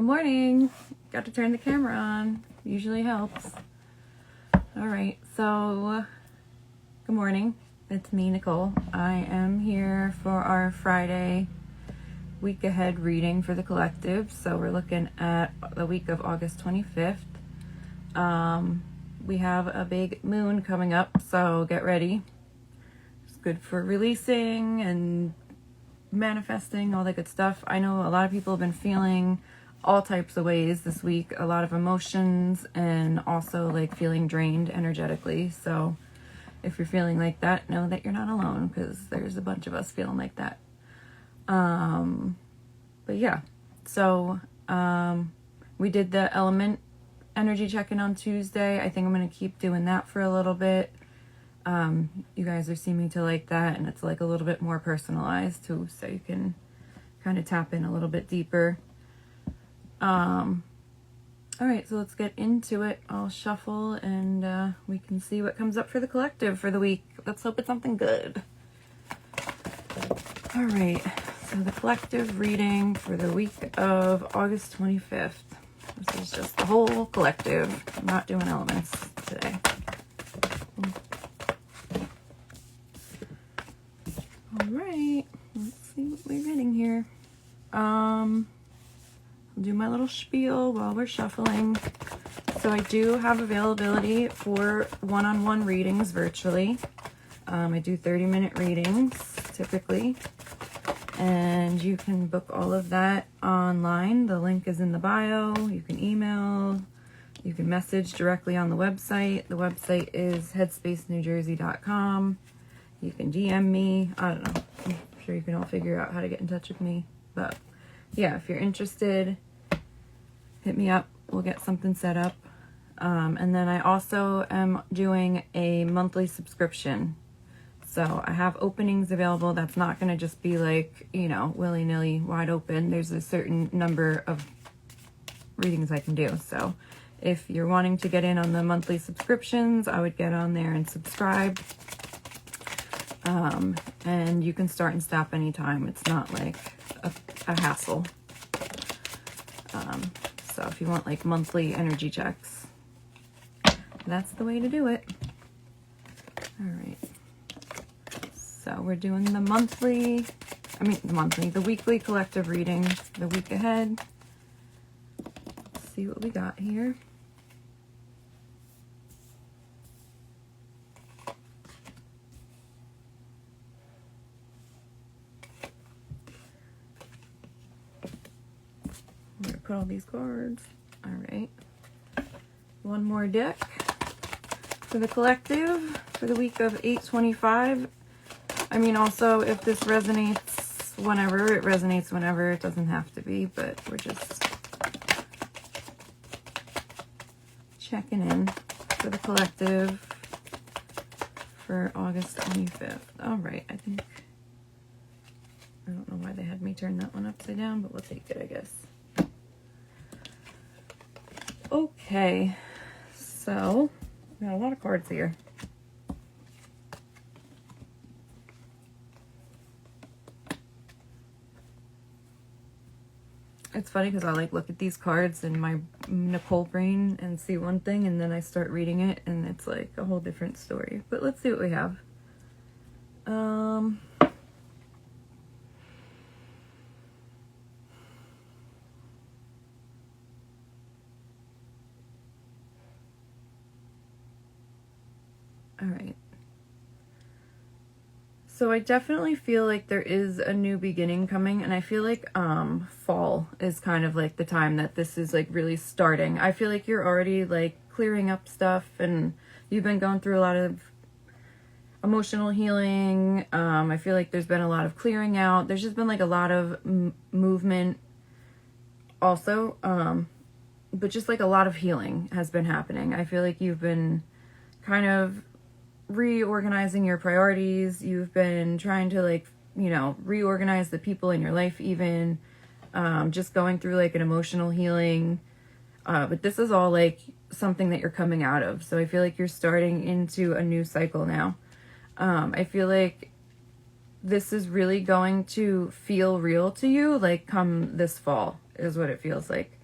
Good morning. Got to turn the camera on. Usually helps. All right, so good morning. It's me, Nicole. I am here for our Friday week ahead reading for the collective. So we're looking at the week of August 25th. We have a big moon coming up, so get ready. It's good for releasing and manifesting, all that good stuff. I know a lot of people have been feeling all types of ways this week, a lot of emotions, and also like feeling drained energetically. So if you're feeling like that, know that you're not alone, because there's a bunch of us feeling like that. But yeah, so we did the element energy check-in on Tuesday. I think I'm going to keep doing that for a little bit. You guys are seeming to like that, and it's like a little bit more personalized too, so you can kind of tap in a little bit deeper. All right, so let's get into it. I'll shuffle and we can see what comes up for the collective for the week. Let's hope it's something good. All right, so the collective reading for the week of August 25th. This is just the whole collective. I'm not doing elements today. All right, let's see what we're getting here. I'll do my little spiel while we're shuffling. So I do have availability for one-on-one readings virtually. I do 30-minute readings typically, and you can book all of that online. The link is in the bio. You can email, you can message directly on the website. The website is headspacenewjersey.com. You can DM me. I don't know. I'm sure you can all figure out how to get in touch with me. But yeah, if you're interested, hit me up. We'll get something set up. And then I also am doing a monthly subscription. So I have openings available. That's not going to just be like, you know, willy-nilly wide open. There's a certain number of readings I can do. So if you're wanting to get in on the monthly subscriptions, I would get on there and subscribe. And you can start and stop anytime. It's not like a hassle. So if you want like monthly energy checks, that's the way to do it. All right. So we're doing the weekly collective reading, the week ahead. Let's see what we got here. I'm going to put all these cards. All right. One more deck for the collective for the week of 8/25. I mean, also, if this resonates whenever, it resonates whenever. It doesn't have to be, but we're just checking in for the collective for August 25th. All right, I don't know why they had me turn that one upside down, but we'll take it, I guess. Okay, so we got a lot of cards here. It's funny because I like look at these cards in my Nicole brain and see one thing, and then I start reading it and it's like a whole different story. But let's see what we have. All right. So I definitely feel like there is a new beginning coming, and I feel like fall is kind of like the time that this is like really starting. I feel like you're already like clearing up stuff, and you've been going through a lot of emotional healing. I feel like there's been a lot of clearing out. There's just been like a lot of movement also, but just like a lot of healing has been happening. I feel like you've been kind of reorganizing your priorities. You've been trying to like, you know, reorganize the people in your life, even just going through like an emotional healing. But this is all like something that you're coming out of. So I feel like you're starting into a new cycle now. I feel like this is really going to feel real to you, like come this fall is what it feels like.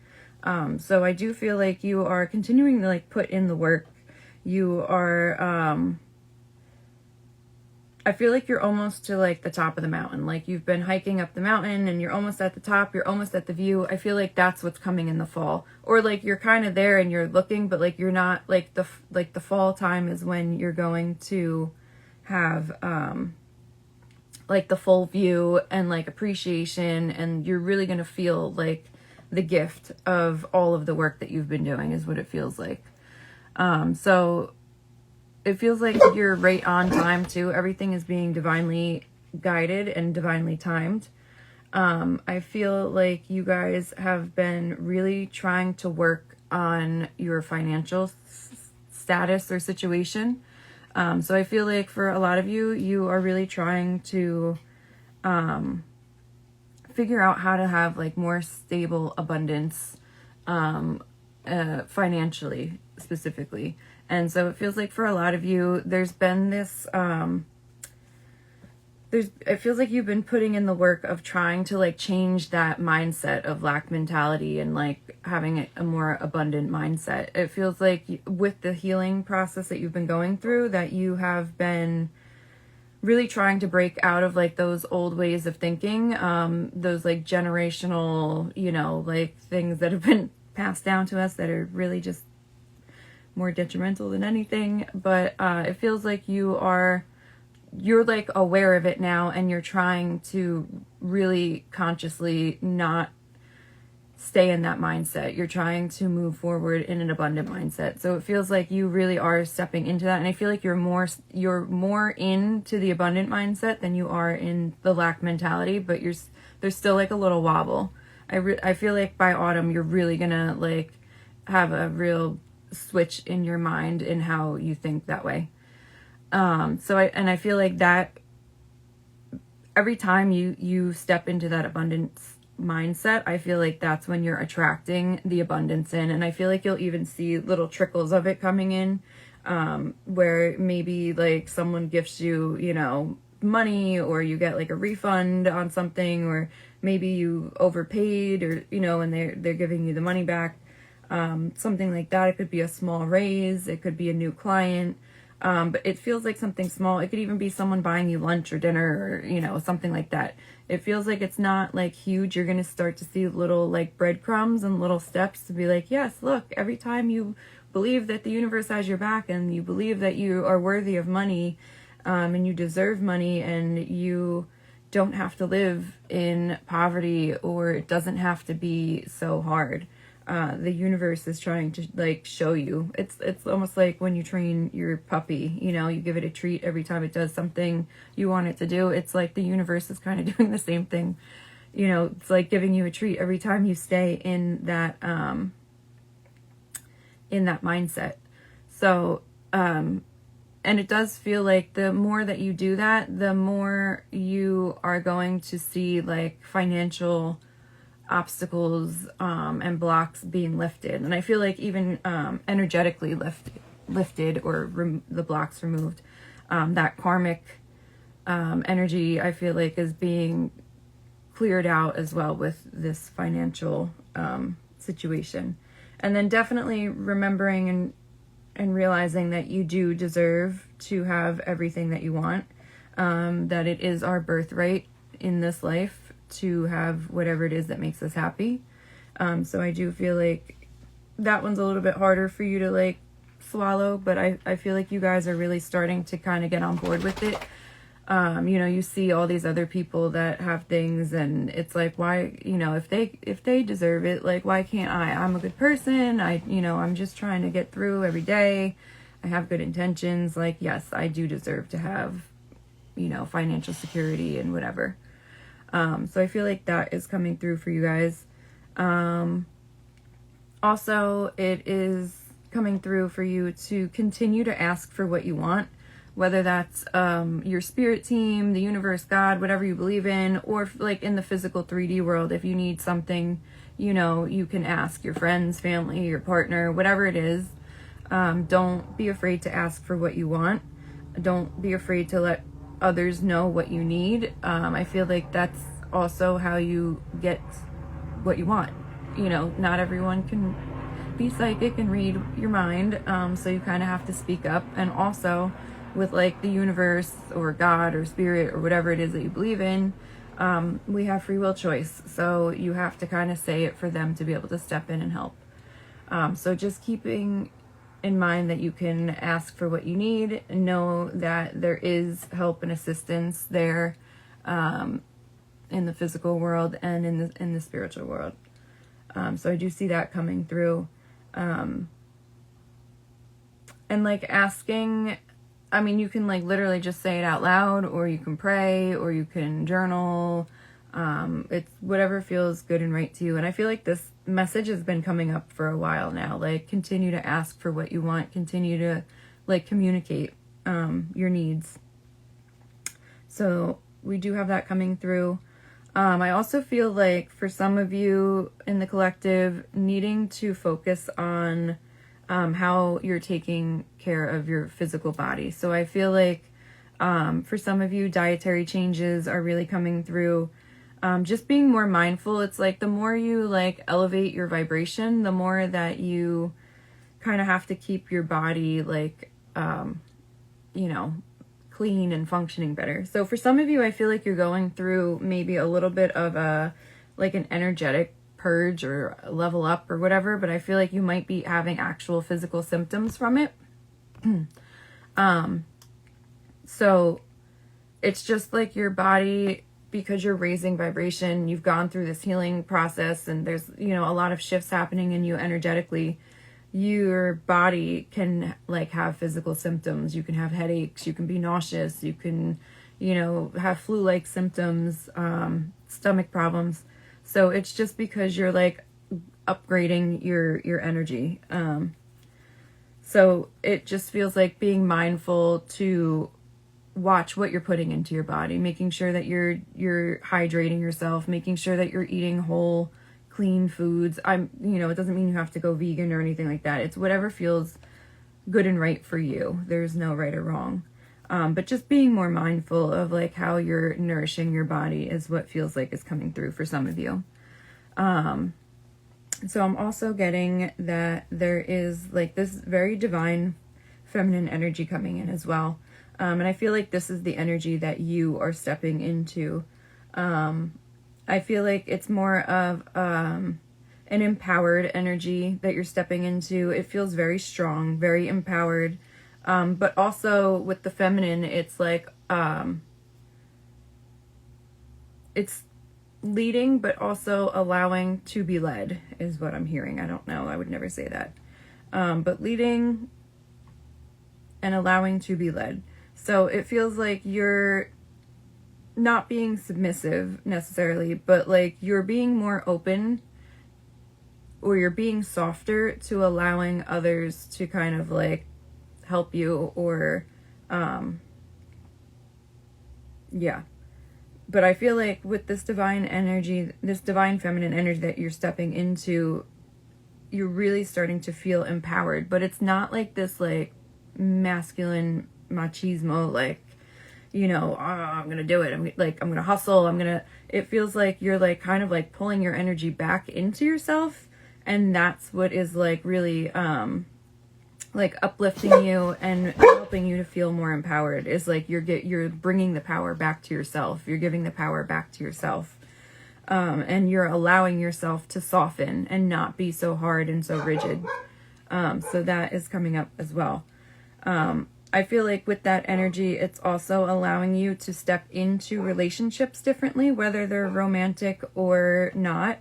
So I do feel like you are continuing to like put in the work. You are, I feel like you're almost to like the top of the mountain. Like you've been hiking up the mountain and you're almost at the top, you're almost at the view. I feel like that's what's coming in the fall. Or like you're kind of there and you're looking, but like you're not, like the fall time is when you're going to have like the full view and like appreciation, and you're really going to feel like the gift of all of the work that you've been doing is what it feels like. So it feels like you're right on time too. Everything is being divinely guided and divinely timed. I feel like you guys have been really trying to work on your financial status or situation. So I feel like for a lot of you, you are really trying to figure out how to have like more stable abundance financially specifically. And so it feels like for a lot of you, there's been this, it feels like you've been putting in the work of trying to like change that mindset of lack mentality and like having a more abundant mindset. It feels like with the healing process that you've been going through, that you have been really trying to break out of like those old ways of thinking, those like generational, you know, like things that have been passed down to us that are really just more detrimental than anything. But it feels like you're like aware of it now, and you're trying to really consciously not stay in that mindset. You're trying to move forward in an abundant mindset. So it feels like you really are stepping into that, and I feel like you're more into the abundant mindset than you are in the lack mentality, but there's still like a little wobble. I feel like by autumn you're really gonna like have a real switch in your mind in how you think that way. So I feel like that every time you step into that abundance mindset, I feel like that's when you're attracting the abundance in. And I feel like you'll even see little trickles of it coming in, where maybe like someone gifts you, you know, money, or you get like a refund on something, or maybe you overpaid, or, you know, and they're giving you the money back. Something like that. It could be a small raise. It could be a new client. But it feels like something small. It could even be someone buying you lunch or dinner, or, you know, something like that. It feels like it's not like huge. You're going to start to see little like breadcrumbs and little steps to be like, yes, look, every time you believe that the universe has your back, and you believe that you are worthy of money, and you deserve money, and you don't have to live in poverty, or it doesn't have to be so hard. The universe is trying to like show you. It's almost like when you train your puppy, you know, you give it a treat every time it does something you want it to do. It's like the universe is kind of doing the same thing. You know, it's like giving you a treat every time you stay in that mindset. So, and it does feel like the more that you do that, the more you are going to see like financial obstacles and blocks being lifted. And I feel like even energetically lifted or the blocks removed. That karmic energy, I feel like, is being cleared out as well with this financial situation. And then definitely remembering and realizing that you do deserve to have everything that you want, that it is our birthright in this life to have whatever it is that makes us happy. So I do feel like that one's a little bit harder for you to like swallow, but I feel like you guys are really starting to kind of get on board with it. You know, you see all these other people that have things, and it's like, why, you know, if they deserve it, like, why can't I? I'm a good person. I'm just trying to get through every day. I have good intentions. Like, yes, I do deserve to have, you know, financial security and whatever. So I feel like that is coming through for you guys. Also, it is coming through for you to continue to ask for what you want, whether that's your spirit team, the universe, God, whatever you believe in, or like in the physical 3D world, if you need something, you know, you can ask your friends, family, your partner, whatever it is. Don't be afraid to ask for what you want. Don't be afraid to let others know what you need. I feel like that's also how you get what you want. you know, not everyone can be psychic and read your mind, so you kind of have to speak up. And also with like the universe or God or spirit or whatever it is that you believe in, we have free will choice, so you have to kind of say it for them to be able to step in and help. So just keeping in mind that you can ask for what you need, know that there is help and assistance there, in the physical world and in the spiritual world. So I do see that coming through. And like asking, I mean, you can like literally just say it out loud, or you can pray, or you can journal. It's whatever feels good and right to you. And I feel like this message has been coming up for a while now. Like, continue to ask for what you want, continue to like communicate your needs. So we do have that coming through. I also feel like for some of you in the collective, needing to focus on how you're taking care of your physical body. So I feel like for some of you, dietary changes are really coming through. Just being more mindful. It's like the more you like elevate your vibration, the more that you kind of have to keep your body like, you know, clean and functioning better. So for some of you, I feel like you're going through maybe a little bit of a like an energetic purge or level up or whatever, but I feel like you might be having actual physical symptoms from it. So it's just like your body, because you're raising vibration, you've gone through this healing process, and there's, you know, a lot of shifts happening in you energetically. Your body can like have physical symptoms. You can have headaches, you can be nauseous, you can, you know, have flu-like symptoms, stomach problems. So it's just because you're like upgrading your energy. So it just feels like being mindful to watch what you're putting into your body, making sure that you're hydrating yourself, making sure that you're eating whole, clean foods. You know, it doesn't mean you have to go vegan or anything like that. It's whatever feels good and right for you. There's no right or wrong. But just being more mindful of like how you're nourishing your body is what feels like is coming through for some of you. So I'm also getting that there is like this very divine feminine energy coming in as well. And I feel like this is the energy that you are stepping into. I feel like it's more of an empowered energy that you're stepping into. It feels very strong, very empowered. But also with the feminine, it's like, it's leading, but also allowing to be led is what I'm hearing. I don't know. I would never say that. But leading and allowing to be led. So it feels like you're not being submissive necessarily, but like you're being more open, or you're being softer to allowing others to kind of like help you, or yeah. But I feel like with this divine energy, this divine feminine energy that you're stepping into, you're really starting to feel empowered. But it's not like this like masculine machismo, like, you know, oh, I'm gonna do it, I'm gonna hustle, it feels like you're like kind of like pulling your energy back into yourself, and that's what is like really like uplifting you and helping you to feel more empowered. Is like you're bringing the power back to yourself, you're giving the power back to yourself, and you're allowing yourself to soften and not be so hard and so rigid. So that is coming up as well. I feel like with that energy, it's also allowing you to step into relationships differently, whether they're romantic or not.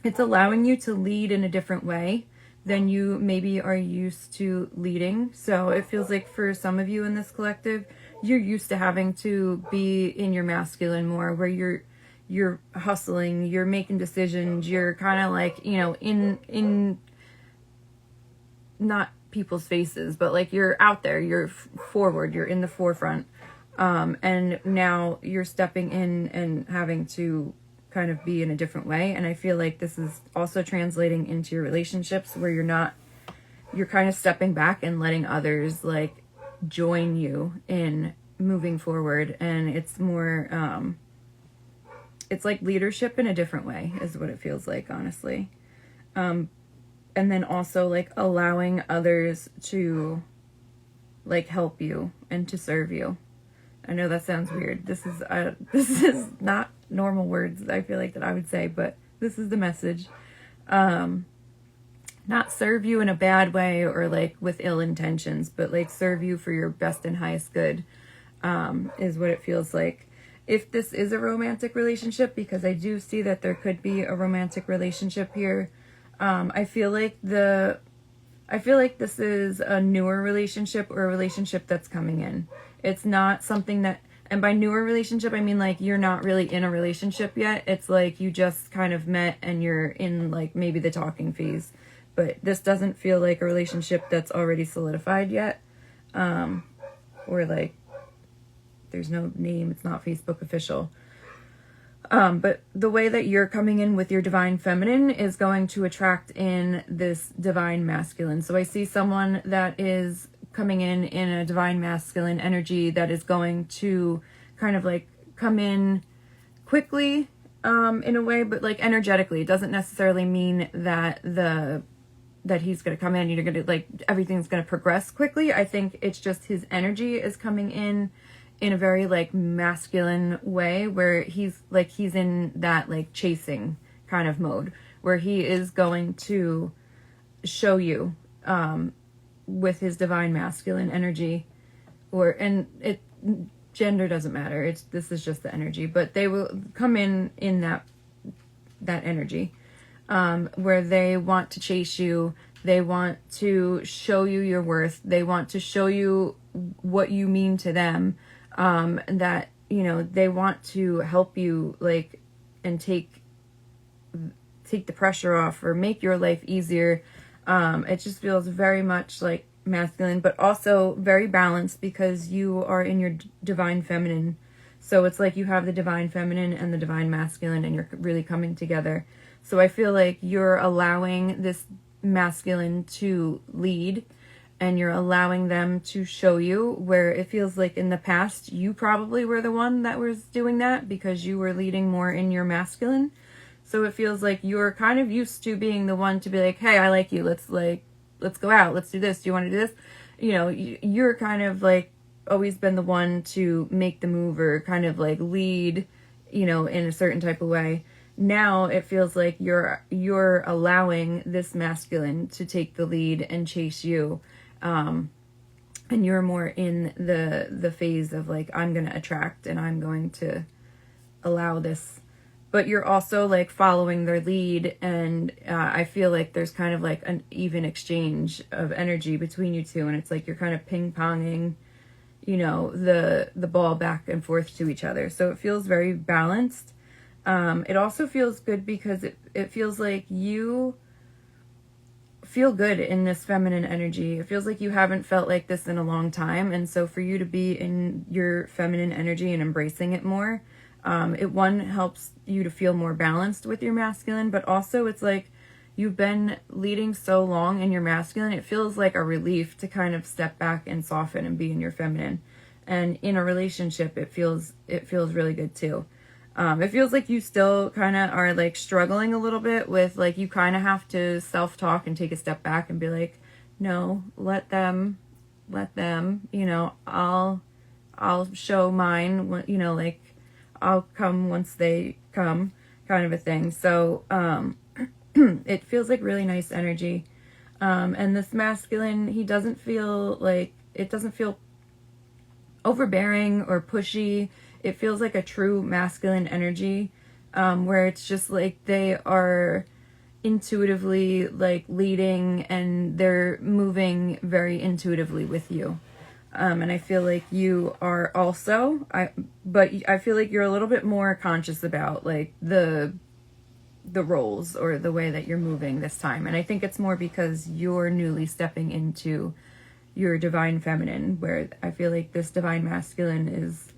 It's allowing you to lead in a different way than you maybe are used to leading. So it feels like for some of you in this collective, you're used to having to be in your masculine more, where you're hustling, you're making decisions, you're kind of like, you know, in not people's faces, but like you're out there, you're forward, you're in the forefront. And now you're stepping in and having to kind of be in a different way. And I feel like this is also translating into your relationships, where you're kind of stepping back and letting others like join you in moving forward. And it's more, it's like leadership in a different way is what it feels like, honestly. And then also like allowing others to like help you and to serve you. I know that sounds weird. This is not normal words I feel like that I would say, but this is the message. Not serve you in a bad way or like with ill intentions, but like serve you for your best and highest good, is what it feels like. If this is a romantic relationship, because I do see that there could be a romantic relationship here, I feel like this is a newer relationship or a relationship that's coming in. It's not something that, and by newer relationship, I mean like you're not really in a relationship yet. It's like you just kind of met and you're in like maybe the talking phase. But this doesn't feel like a relationship that's already solidified yet. Or like there's no name, it's not Facebook official. But the way that you're coming in with your divine feminine is going to attract in this divine masculine. So I see someone that is coming in a divine masculine energy that is going to kind of like come in quickly, in a way, but like energetically. It doesn't necessarily mean that that he's going to come in and you're going to like everything's going to progress quickly. I think it's just his energy is coming in a very like masculine way where he's in that like chasing kind of mode where he is going to show you with his divine masculine energy, gender doesn't matter. This is just the energy, but they will come in that energy, where they want to chase you. They want to show you your worth. They want to show you what you mean to them. That, you know, they want to help you like, and take the pressure off or make your life easier. It just feels very much like masculine, but also very balanced because you are in your divine feminine. So it's like you have the divine feminine and the divine masculine and you're really coming together. So I feel like you're allowing this masculine to lead and you're allowing them to show you, where it feels like in the past you probably were the one that was doing that because you were leading more in your masculine. So it feels like you're kind of used to being the one to be like, hey, I like you. Let's go out. Let's do this. Do you want to do this? You know, you're kind of like always been the one to make the move or kind of like lead, you know, in a certain type of way. Now it feels like you're allowing this masculine to take the lead and chase you. And you're more in the phase of like, I'm going to attract and I'm going to allow this. But you're also like following their lead, and I feel like there's kind of like an even exchange of energy between you two, and it's like you're kind of ping-ponging, you know, the ball back and forth to each other. So it feels very balanced. It also feels good because it feels like you feel good in this feminine energy. It feels like you haven't felt like this in a long time, and so for you to be in your feminine energy and embracing it more, it helps you to feel more balanced with your masculine, but also it's like you've been leading so long in your masculine, it feels like a relief to kind of step back and soften and be in your feminine. And in a relationship, it feels really good too. It feels like you still kind of are like struggling a little bit with like, you kind of have to self-talk and take a step back and be like, no, let them, you know, I'll show mine, you know, like I'll come once they come, kind of a thing. So, it feels like really nice energy. And this masculine, it doesn't feel overbearing or pushy. It feels like a true masculine energy, where it's just like they are intuitively like leading and they're moving very intuitively with you. And I feel like you are also, but I feel like you're a little bit more conscious about like the roles or the way that you're moving this time. And I think it's more because you're newly stepping into your divine feminine, where I feel like this divine masculine is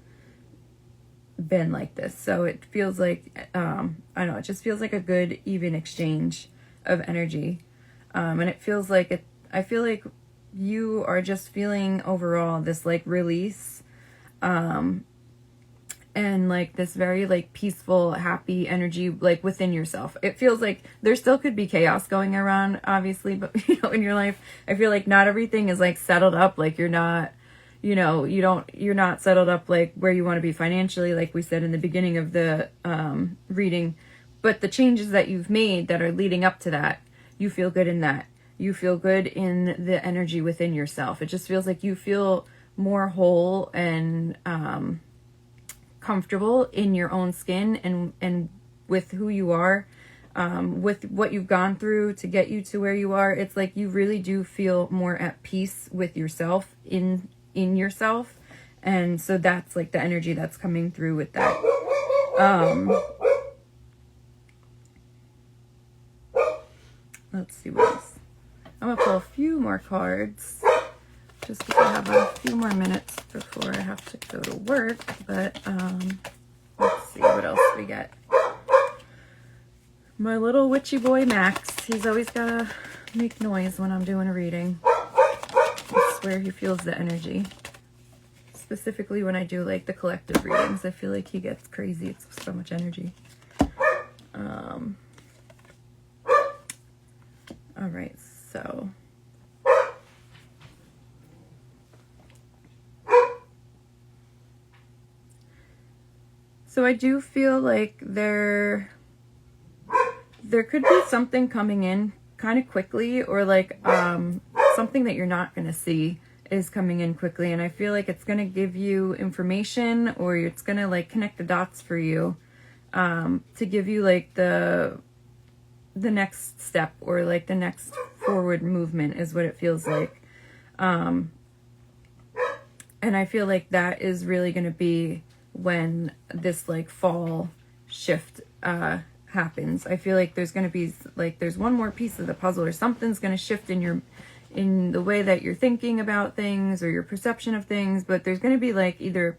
been like this. So it feels like, I don't know, it just feels like a good, even exchange of energy. And it feels like I feel like you are just feeling overall this like release, and like this very like peaceful, happy energy like within yourself. It feels like there still could be chaos going around, obviously, but you know, in your life, I feel like not everything is like settled up. Like you're not, you know, you're not settled up like where you want to be financially, like we said in the beginning of the reading. But the changes that you've made that are leading up to that, you feel good in that. You feel good in the energy within yourself. It just feels like you feel more whole and comfortable in your own skin and with who you are, with what you've gone through to get you to where you are. It's like you really do feel more at peace with yourself in yourself. And so that's like the energy that's coming through with that. Let's see what else. I'm gonna pull a few more cards just because I have a few more minutes before I have to go to work. But let's see what else we get. My little witchy boy Max, he's always gotta make noise when I'm doing a reading. I swear he feels the energy. Specifically when I do like the collective readings, I feel like he gets crazy. It's so much energy. All right, so I do feel like there could be something coming in kind of quickly, or like something that you're not going to see is coming in quickly, and I feel like it's going to give you information, or it's going to like connect the dots for you to give you like the next step, or like the next forward movement is what it feels like. And I feel like that is really going to be when this like fall shift happens. I feel like there's going to be like there's one more piece of the puzzle, or something's going to shift in the way that you're thinking about things or your perception of things. But there's going to be like either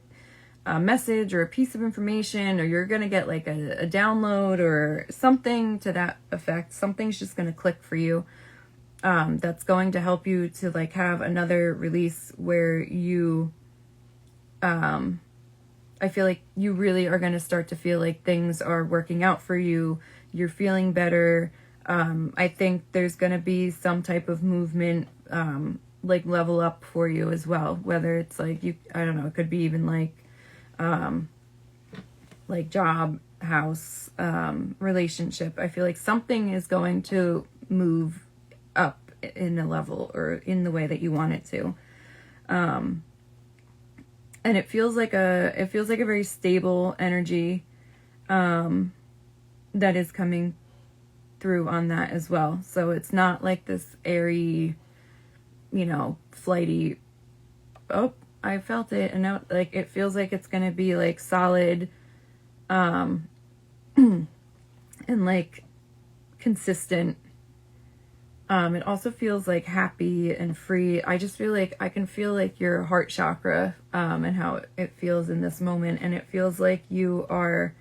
a message or a piece of information, or you're going to get like a download or something to that effect. Something's just going to click for you. That's going to help you to like have another release where you, I feel like you really are going to start to feel like things are working out for you. You're feeling better. I think there's going to be some type of movement, like level up for you as well. Whether it's like I don't know, it could be even like job, house, relationship. I feel like something is going to move up in a level or in the way that you want it to. And it feels like a very stable energy, that is coming through on that as well. So it's not like this airy, you know, flighty, oh, I felt it. And now like, it feels like it's going to be like solid, and like consistent. It also feels like happy and free. I just feel like I can feel like your heart chakra, and how it feels in this moment. And it feels like you are,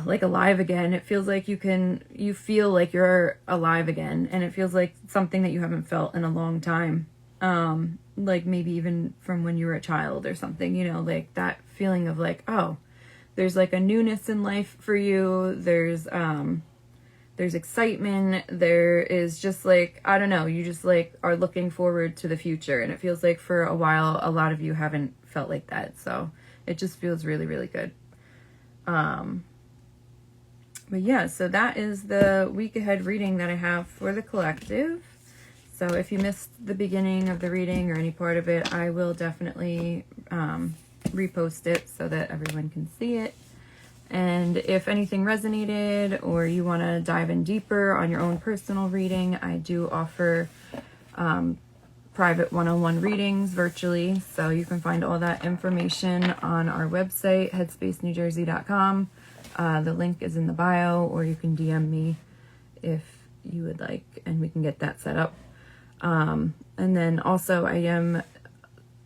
like alive again. It feels like you feel like you're alive again. And it feels like something that you haven't felt in a long time. Like maybe even from when you were a child or something, you know, like that feeling of like, oh, there's like a newness in life for you. There's excitement. There is just like, I don't know, you just like are looking forward to the future. And it feels like for a while, a lot of you haven't felt like that. So it just feels really, really good. But yeah, so that is the week ahead reading that I have for the collective. So if you missed the beginning of the reading or any part of it, I will definitely repost it so that everyone can see it. And if anything resonated or you want to dive in deeper on your own personal reading, I do offer private one-on-one readings virtually. So you can find all that information on our website, headspacenewjersey.com. The link is in the bio, or you can DM me if you would like, and we can get that set up. And then also I am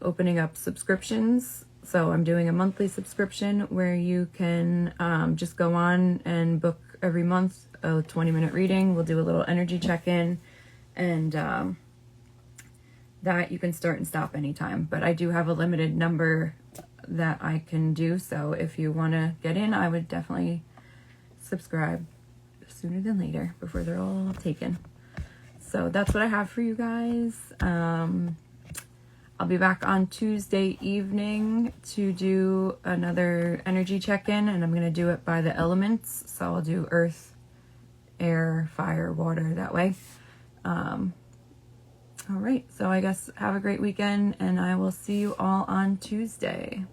opening up subscriptions. So I'm doing a monthly subscription where you can just go on and book every month a 20-minute reading. We'll do a little energy check-in, and that you can start and stop anytime. But I do have a limited number that I can do. So if you want to get in, I would definitely subscribe sooner than later before they're all taken. So that's what I have for you guys. I'll be back on Tuesday evening to do another energy check-in, and I'm going to do it by the elements. So I'll do earth, air, fire, water that way. All right, so I guess have a great weekend, and I will see you all on Tuesday.